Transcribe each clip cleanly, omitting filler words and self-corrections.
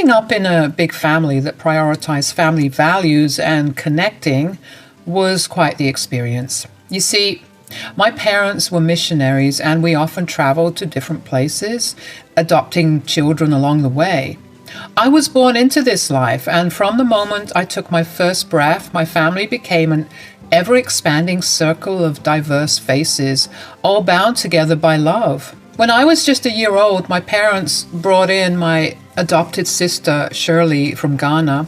Growing up in a big family that prioritized family values and connecting was quite the experience. You see, my parents were missionaries and we often traveled to different places, adopting children along the way. I was born into this life, and from the moment I took my first breath, my family became an ever-expanding circle of diverse faces, all bound together by love. When I was just a year old, my parents brought in my adopted sister, Shirley, from Ghana.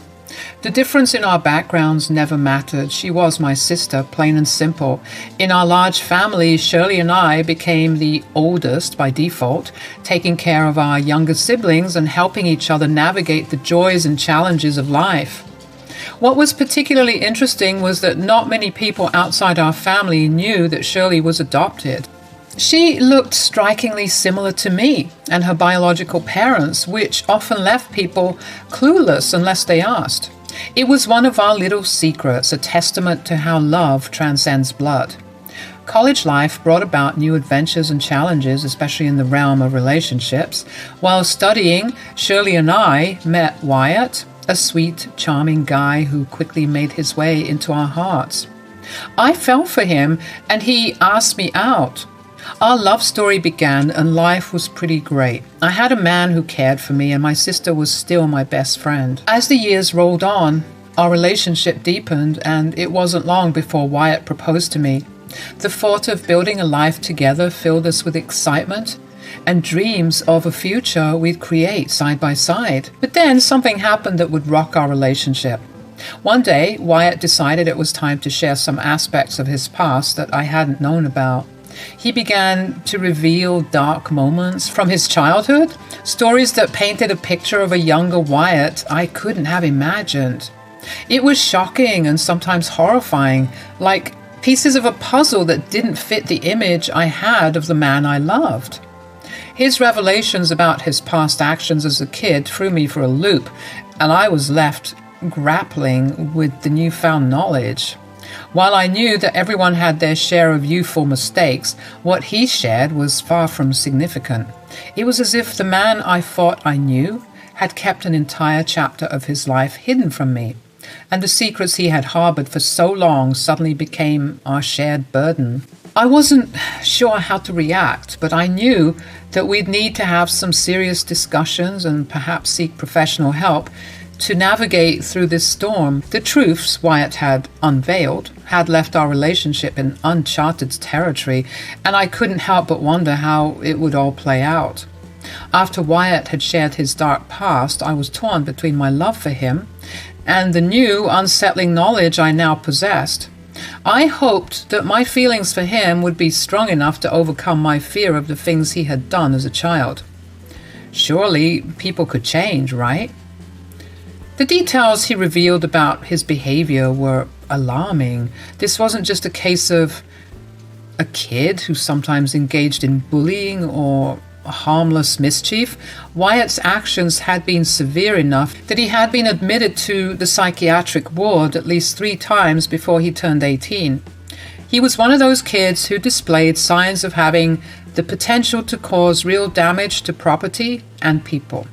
The difference in our backgrounds never mattered. She was my sister, plain and simple. In our large family, Shirley and I became the oldest by default, taking care of our younger siblings and helping each other navigate the joys and challenges of life. What was particularly interesting was that not many people outside our family knew that Shirley was adopted. She looked strikingly similar to me and her biological parents, which often left people clueless unless they asked. It was one of our little secrets, a testament to how love transcends blood. College life brought about new adventures and challenges, especially in the realm of relationships. While studying, Shirley and I met Wyatt, a sweet, charming guy who quickly made his way into our hearts. I fell for him and he asked me out. Our love story began and life was pretty great. I had a man who cared for me and my sister was still my best friend. As the years rolled on, our relationship deepened and it wasn't long before Wyatt proposed to me. The thought of building a life together filled us with excitement and dreams of a future we'd create side by side. But then something happened that would rock our relationship. One day, Wyatt decided it was time to share some aspects of his past that I hadn't known about. He began to reveal dark moments from his childhood, stories that painted a picture of a younger Wyatt I couldn't have imagined. It was shocking and sometimes horrifying, like pieces of a puzzle that didn't fit the image I had of the man I loved. His revelations about his past actions as a kid threw me for a loop, and I was left grappling with the newfound knowledge. While I knew that everyone had their share of youthful mistakes, what he shared was far from significant. It was as if the man I thought I knew had kept an entire chapter of his life hidden from me, and the secrets he had harbored for so long suddenly became our shared burden. I wasn't sure how to react, but I knew that we'd need to have some serious discussions and perhaps seek professional help to navigate through this storm. The truths Wyatt had unveiled had left our relationship in uncharted territory, and I couldn't help but wonder how it would all play out. After Wyatt had shared his dark past, I was torn between my love for him and the new, unsettling knowledge I now possessed. I hoped that my feelings for him would be strong enough to overcome my fear of the things he had done as a child. Surely people could change, right? The details he revealed about his behavior were alarming. This wasn't just a case of a kid who sometimes engaged in bullying or harmless mischief. Wyatt's actions had been severe enough that he had been admitted to the psychiatric ward at least 3 times before he turned 18. He was one of those kids who displayed signs of having the potential to cause real damage to property and people.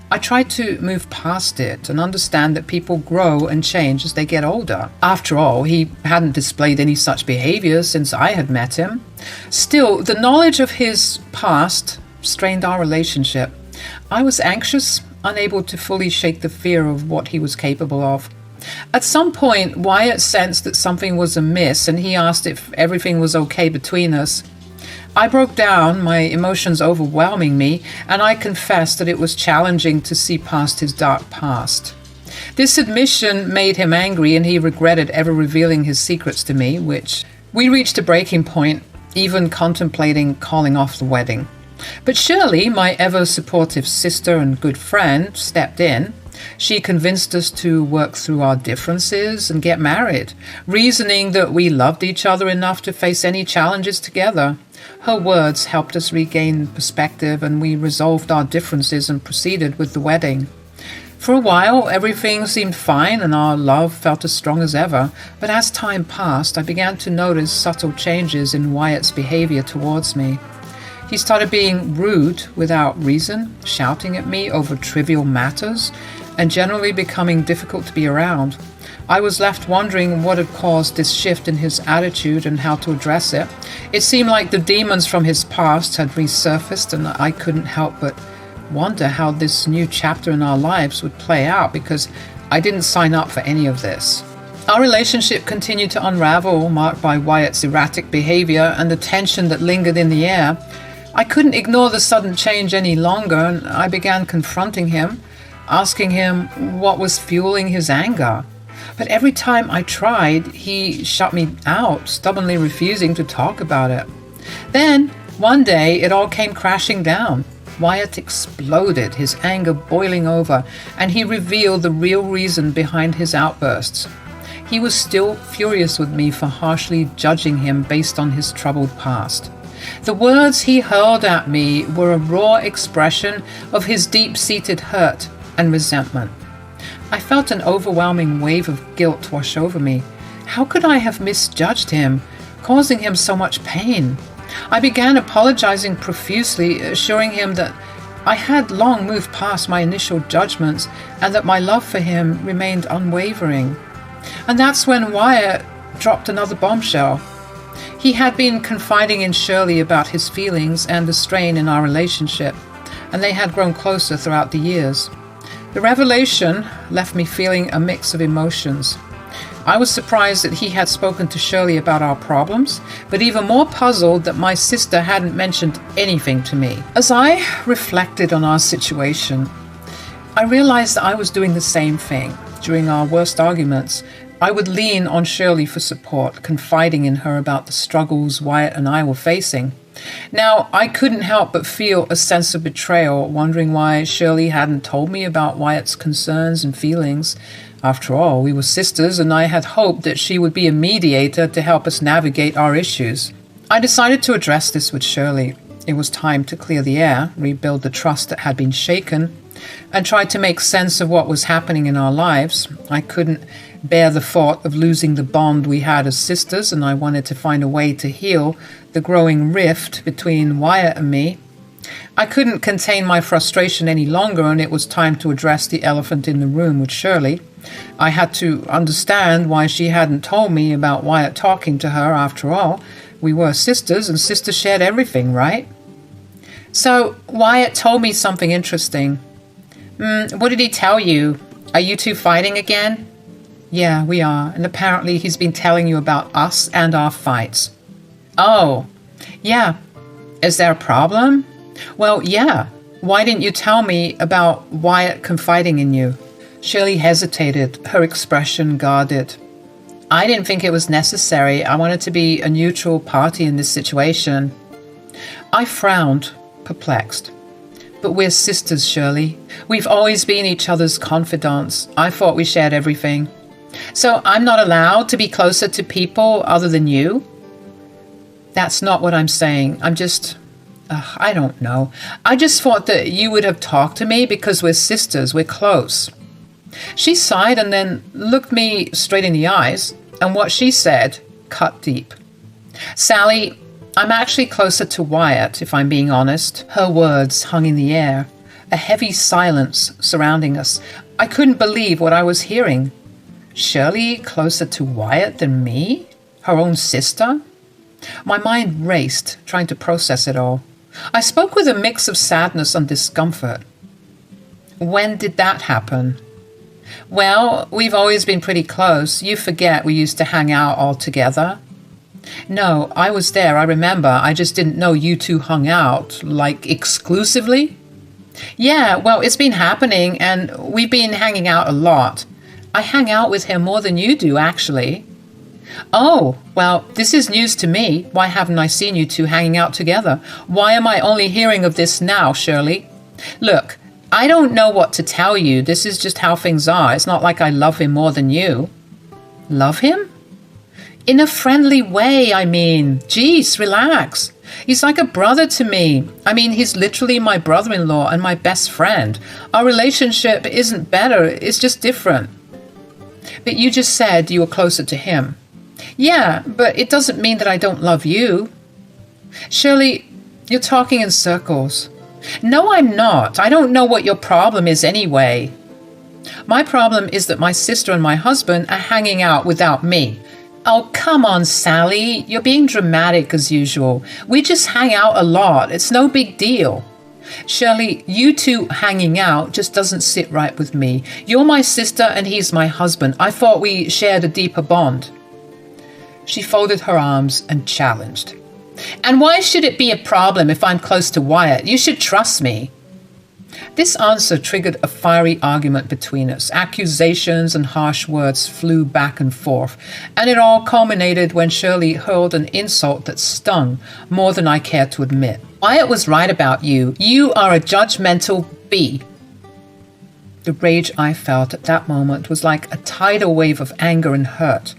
I tried to move past it and understand that people grow and change as they get older. After all, he hadn't displayed any such behavior since I had met him. Still, the knowledge of his past strained our relationship. I was anxious, unable to fully shake the fear of what he was capable of. At some point, Wyatt sensed that something was amiss and he asked if everything was okay between us. I broke down, my emotions overwhelming me, and I confessed that it was challenging to see past his dark past. This admission made him angry and he regretted ever revealing his secrets to me, which we reached a breaking point, even contemplating calling off the wedding. But Shirley, my ever-supportive sister and good friend, stepped in. She convinced us to work through our differences and get married, reasoning that we loved each other enough to face any challenges together. Her words helped us regain perspective, and we resolved our differences and proceeded with the wedding. For a while, everything seemed fine and our love felt as strong as ever, but as time passed, I began to notice subtle changes in Wyatt's behavior towards me. He started being rude without reason, shouting at me over trivial matters, and generally becoming difficult to be around. I was left wondering what had caused this shift in his attitude and how to address it. It seemed like the demons from his past had resurfaced, and I couldn't help but wonder how this new chapter in our lives would play out, because I didn't sign up for any of this. Our relationship continued to unravel, marked by Wyatt's erratic behavior and the tension that lingered in the air. I couldn't ignore the sudden change any longer, and I began confronting him, asking him what was fueling his anger. But every time I tried, he shut me out, stubbornly refusing to talk about it. Then, one day, it all came crashing down. Wyatt exploded, his anger boiling over, and he revealed the real reason behind his outbursts. He was still furious with me for harshly judging him based on his troubled past. The words he hurled at me were a raw expression of his deep-seated hurt and resentment. I felt an overwhelming wave of guilt wash over me. How could I have misjudged him, causing him so much pain? I began apologizing profusely, assuring him that I had long moved past my initial judgments and that my love for him remained unwavering. And that's when Wyatt dropped another bombshell. He had been confiding in Shirley about his feelings and the strain in our relationship, and they had grown closer throughout the years. The revelation left me feeling a mix of emotions. I was surprised that he had spoken to Shirley about our problems, but even more puzzled that my sister hadn't mentioned anything to me. As I reflected on our situation, I realized that I was doing the same thing. During our worst arguments, I would lean on Shirley for support, confiding in her about the struggles Wyatt and I were facing. Now, I couldn't help but feel a sense of betrayal, wondering why Shirley hadn't told me about Wyatt's concerns and feelings. After all, we were sisters, and I had hoped that she would be a mediator to help us navigate our issues. I decided to address this with Shirley. It was time to clear the air, rebuild the trust that had been shaken, and try to make sense of what was happening in our lives. I couldn't bear the thought of losing the bond we had as sisters, and I wanted to find a way to heal the growing rift between Wyatt and me. I couldn't contain my frustration any longer, and it was time to address the elephant in the room with Shirley. I had to understand why she hadn't told me about Wyatt talking to her. After all, we were sisters, and sisters shared everything, right? So Wyatt told me something interesting. What did he tell you? Are you two fighting again? Yeah, we are, and apparently he's been telling you about us and our fights. Oh, yeah. Is there a problem? Well, yeah. Why didn't you tell me about Wyatt confiding in you? Shirley hesitated, her expression guarded. I didn't think it was necessary. I wanted to be a neutral party in this situation. I frowned, perplexed. But we're sisters, Shirley. We've always been each other's confidants. I thought we shared everything. So I'm not allowed to be closer to people other than you? That's not what I'm saying. I don't know. I just thought that you would have talked to me because we're sisters, we're close. She sighed and then looked me straight in the eyes, and what she said cut deep. Sally, I'm actually closer to Wyatt, if I'm being honest. Her words hung in the air, a heavy silence surrounding us. I couldn't believe what I was hearing. Shirley closer to Wyatt than me? Her own sister? My mind raced, trying to process it all. I spoke with a mix of sadness and discomfort. When did that happen? Well, we've always been pretty close. You forget we used to hang out all together. No, I was there, I remember. I just didn't know you two hung out, like exclusively. Yeah, well, it's been happening, and we've been hanging out a lot. I hang out with him more than you do, actually. Oh, well, this is news to me. Why haven't I seen you two hanging out together? Why am I only hearing of this now, Shirley? Look, I don't know what to tell you. This is just how things are. It's not like I love him more than you. Love him? In a friendly way, I mean. Jeez, relax. He's like a brother to me. I mean, he's literally my brother-in-law and my best friend. Our relationship isn't better. It's just different. But you just said you were closer to him. Yeah, but it doesn't mean that I don't love you. Shirley, You're talking in circles. No, I'm not. I don't know what your problem is anyway. My problem is that my sister and my husband are hanging out without me. Oh, come on, Sally. You're being dramatic as usual. We just hang out a lot. It's no big deal. Shirley, you two hanging out just doesn't sit right with me. You're my sister and he's my husband. I thought we shared a deeper bond. She folded her arms and challenged. And why should it be a problem if I'm close to Wyatt? You should trust me. This answer triggered a fiery argument between us. Accusations and harsh words flew back and forth, and it all culminated when Shirley hurled an insult that stung more than I cared to admit. Wyatt was right about you. You are a judgmental bee. The rage I felt at that moment was like a tidal wave of anger and hurt.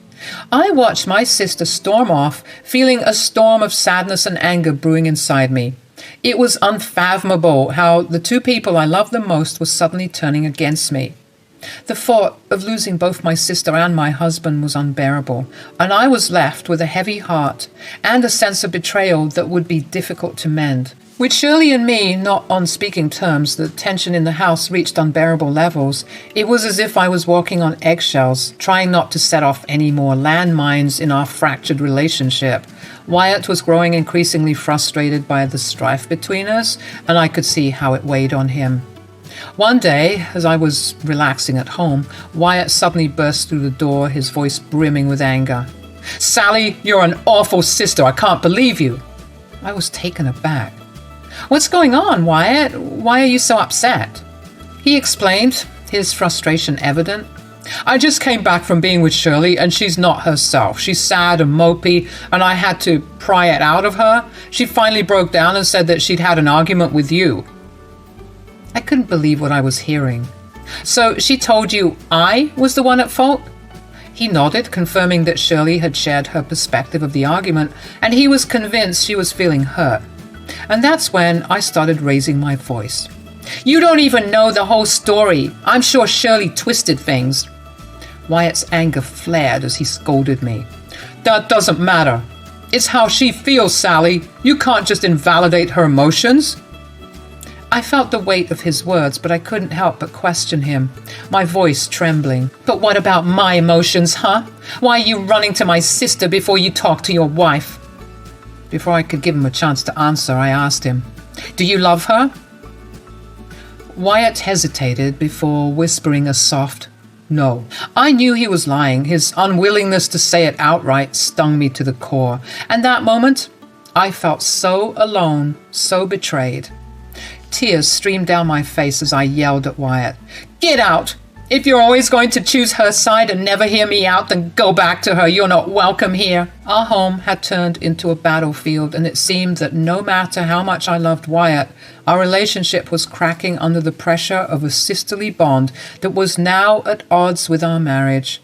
I watched my sister storm off, feeling a storm of sadness and anger brewing inside me. It was unfathomable how the two people I loved the most were suddenly turning against me. The thought of losing both my sister and my husband was unbearable, and I was left with a heavy heart and a sense of betrayal that would be difficult to mend. With Shirley and me not on speaking terms, the tension in the house reached unbearable levels. It was as if I was walking on eggshells, trying not to set off any more landmines in our fractured relationship. Wyatt was growing increasingly frustrated by the strife between us, and I could see how it weighed on him. One day, as I was relaxing at home, Wyatt suddenly burst through the door, his voice brimming with anger. "Sally, you're an awful sister. I can't believe you." I was taken aback. "What's going on, Wyatt? Why are you so upset?" He explained, his frustration evident. "I just came back from being with Shirley and she's not herself. She's sad and mopey and I had to pry it out of her. She finally broke down and said that she'd had an argument with you." I couldn't believe what I was hearing. "So she told you I was the one at fault?" He nodded, confirming that Shirley had shared her perspective of the argument, and he was convinced she was feeling hurt. And that's when I started raising my voice. "You don't even know the whole story. I'm sure Shirley twisted things." Wyatt's anger flared as he scolded me. "That doesn't matter. It's how she feels, Sally. You can't just invalidate her emotions." I felt the weight of his words, but I couldn't help but question him, my voice trembling. "But what about my emotions, huh? Why are you running to my sister before you talk to your wife?" Before I could give him a chance to answer, I asked him, "Do you love her?" Wyatt hesitated before whispering a soft no. I knew he was lying. His unwillingness to say it outright stung me to the core. And that moment, I felt so alone, so betrayed. Tears streamed down my face as I yelled at Wyatt. "Get out! If you're always going to choose her side and never hear me out, then go back to her. You're not welcome here." Our home had turned into a battlefield, and it seemed that no matter how much I loved Wyatt, our relationship was cracking under the pressure of a sisterly bond that was now at odds with our marriage.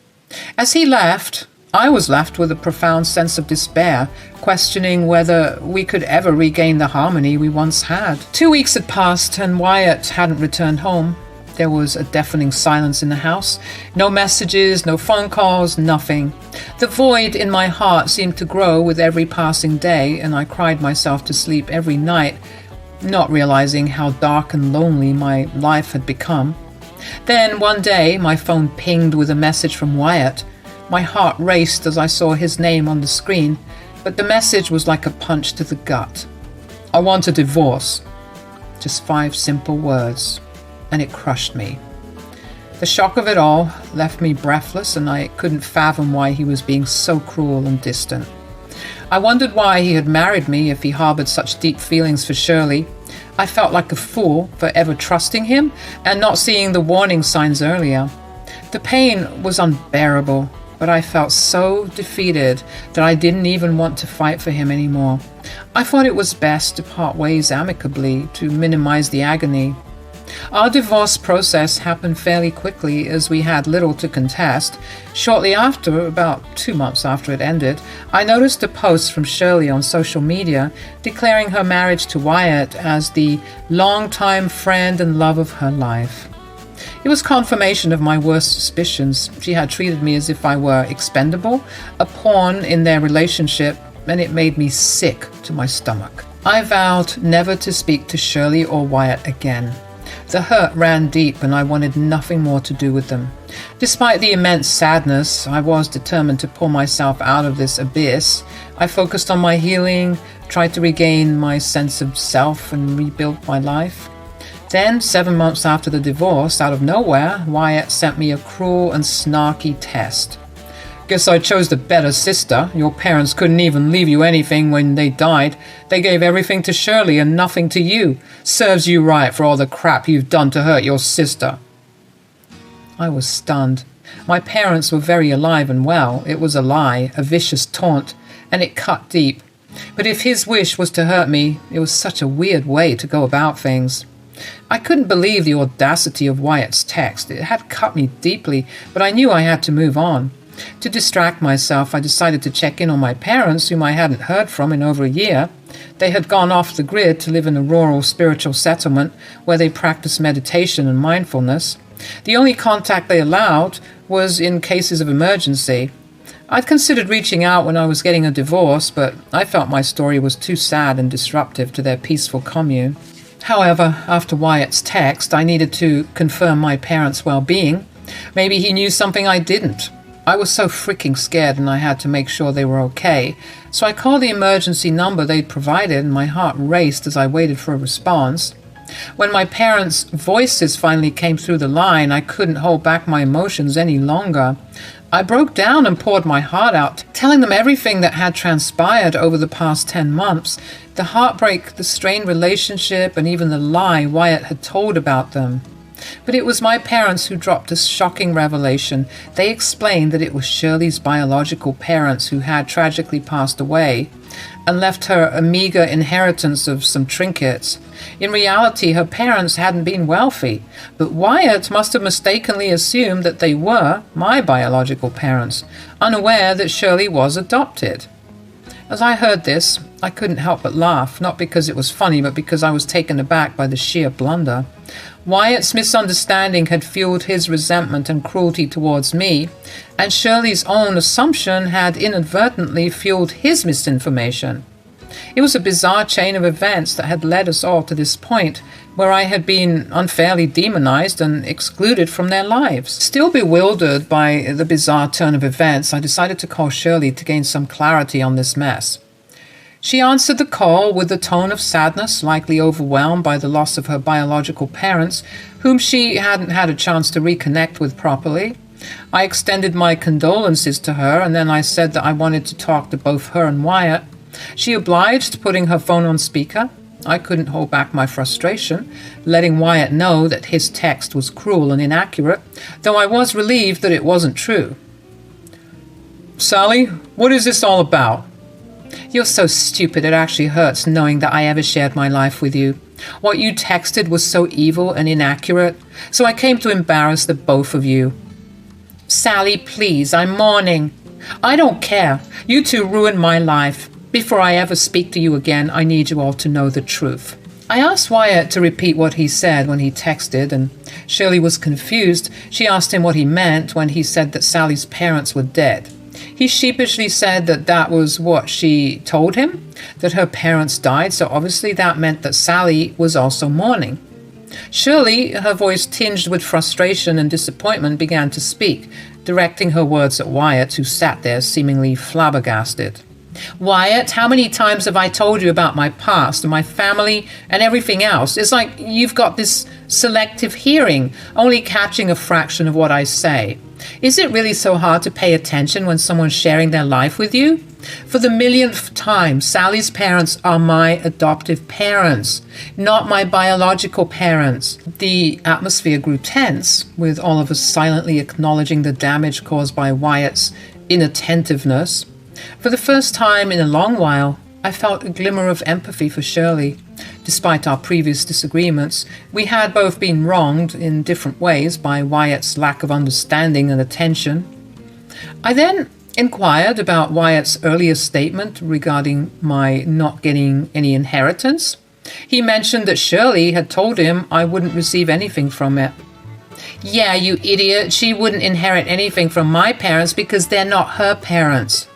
As he left, I was left with a profound sense of despair, questioning whether we could ever regain the harmony we once had. 2 weeks had passed, and Wyatt hadn't returned home. There was a deafening silence in the house. No messages, no phone calls, nothing. The void in my heart seemed to grow with every passing day, and I cried myself to sleep every night, not realizing how dark and lonely my life had become. Then one day, my phone pinged with a message from Wyatt. My heart raced as I saw his name on the screen, but the message was like a punch to the gut. "I want a divorce." Just 5 simple words. And it crushed me. The shock of it all left me breathless, and I couldn't fathom why he was being so cruel and distant. I wondered why he had married me if he harbored such deep feelings for Shirley. I felt like a fool for ever trusting him and not seeing the warning signs earlier. The pain was unbearable, but I felt so defeated that I didn't even want to fight for him anymore. I thought it was best to part ways amicably to minimize the agony. Our divorce process happened fairly quickly as we had little to contest. Shortly after, about 2 months after it ended, I noticed a post from Shirley on social media declaring her marriage to Wyatt as the longtime friend and love of her life. It was confirmation of my worst suspicions. She had treated me as if I were expendable, a pawn in their relationship, and it made me sick to my stomach. I vowed never to speak to Shirley or Wyatt again. The hurt ran deep and I wanted nothing more to do with them. Despite the immense sadness, I was determined to pull myself out of this abyss. I focused on my healing, tried to regain my sense of self and rebuild my life. Then, 7 months after the divorce, out of nowhere, Wyatt sent me a cruel and snarky test. Guess I chose the better sister. Your parents couldn't even leave you anything when they died. They gave everything to Shirley and nothing to you. Serves you right for all the crap you've done to hurt your sister. I was stunned. My parents were very alive and well. It was a lie, a vicious taunt, and it cut deep. But if his wish was to hurt me, it was such a weird way to go about things. I couldn't believe the audacity of Wyatt's text. It had cut me deeply, but I knew I had to move on. To distract myself, I decided to check in on my parents, whom I hadn't heard from in over a year. They had gone off the grid to live in a rural spiritual settlement where they practiced meditation and mindfulness. The only contact they allowed was in cases of emergency. I'd considered reaching out when I was getting a divorce, but I felt my story was too sad and disruptive to their peaceful commune. However, after Wyatt's text, I needed to confirm my parents' well-being. Maybe he knew something I didn't. I was so freaking scared and I had to make sure they were okay. So I called the emergency number they'd provided and my heart raced as I waited for a response. When my parents' voices finally came through the line, I couldn't hold back my emotions any longer. I broke down and poured my heart out, telling them everything that had transpired over the past 10 months, the heartbreak, the strained relationship, and even the lie Wyatt had told about them. But it was my parents who dropped a shocking revelation. They explained that it was Shirley's biological parents who had tragically passed away and left her a meager inheritance of some trinkets. In reality, her parents hadn't been wealthy, but Wyatt must have mistakenly assumed that they were my biological parents, unaware that Shirley was adopted. As I heard this, I couldn't help but laugh, not because it was funny, but because I was taken aback by the sheer blunder. Wyatt's misunderstanding had fueled his resentment and cruelty towards me, and Shirley's own assumption had inadvertently fueled his misinformation. It was a bizarre chain of events that had led us all to this point, where I had been unfairly demonized and excluded from their lives. Still bewildered by the bizarre turn of events, I decided to call Shirley to gain some clarity on this mess. She answered the call with a tone of sadness, likely overwhelmed by the loss of her biological parents, whom she hadn't had a chance to reconnect with properly. I extended my condolences to her, and then I said that I wanted to talk to both her and Wyatt. She obliged, putting her phone on speaker. I couldn't hold back my frustration, letting Wyatt know that his text was cruel and inaccurate, though I was relieved that it wasn't true. "Sally, what is this all about?" "You're so stupid it actually hurts knowing that I ever shared my life with you. What you texted was so evil and inaccurate, so I came to embarrass the both of you." "Sally, please, I'm mourning." "I don't care. You two ruined my life. Before I ever speak to you again, I need you all to know the truth." I asked Wyatt to repeat what he said when he texted, and Shirley was confused. She asked him what he meant when he said that Sally's parents were dead. He sheepishly said that that was what she told him, that her parents died, so obviously that meant that Sally was also mourning. Shirley, her voice tinged with frustration and disappointment, began to speak, directing her words at Wyatt, who sat there seemingly flabbergasted. "Wyatt, how many times have I told you about my past and my family and everything else? It's like you've got this selective hearing, only catching a fraction of what I say. Is it really so hard to pay attention when someone's sharing their life with you? For the millionth time, Sally's parents are my adoptive parents, not my biological parents." The atmosphere grew tense, with all of us silently acknowledging the damage caused by Wyatt's inattentiveness. For the first time in a long while, I felt a glimmer of empathy for Shirley. Despite our previous disagreements, we had both been wronged in different ways by Wyatt's lack of understanding and attention. I then inquired about Wyatt's earlier statement regarding my not getting any inheritance. He mentioned that Shirley had told him I wouldn't receive anything from it. "Yeah, you idiot, she wouldn't inherit anything from my parents because they're not her parents."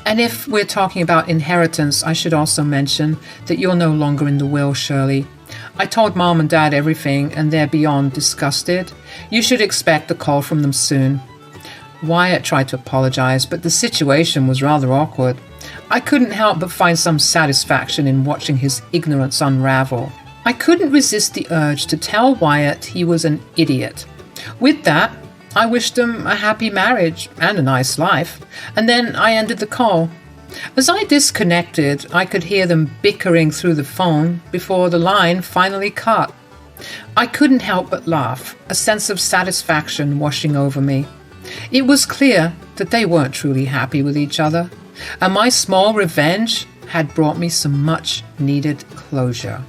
And if we're talking about inheritance, I should also mention that you're no longer in the will, Shirley. I told Mom and Dad everything, and they're beyond disgusted. You should expect a call from them soon. Wyatt tried to apologize, but the situation was rather awkward. I couldn't help but find some satisfaction in watching his ignorance unravel. I couldn't resist the urge to tell Wyatt he was an idiot. With that, I wished them a happy marriage and a nice life, and then I ended the call. As I disconnected, I could hear them bickering through the phone before the line finally cut. I couldn't help but laugh, a sense of satisfaction washing over me. It was clear that they weren't truly happy with each other, and my small revenge had brought me some much-needed closure.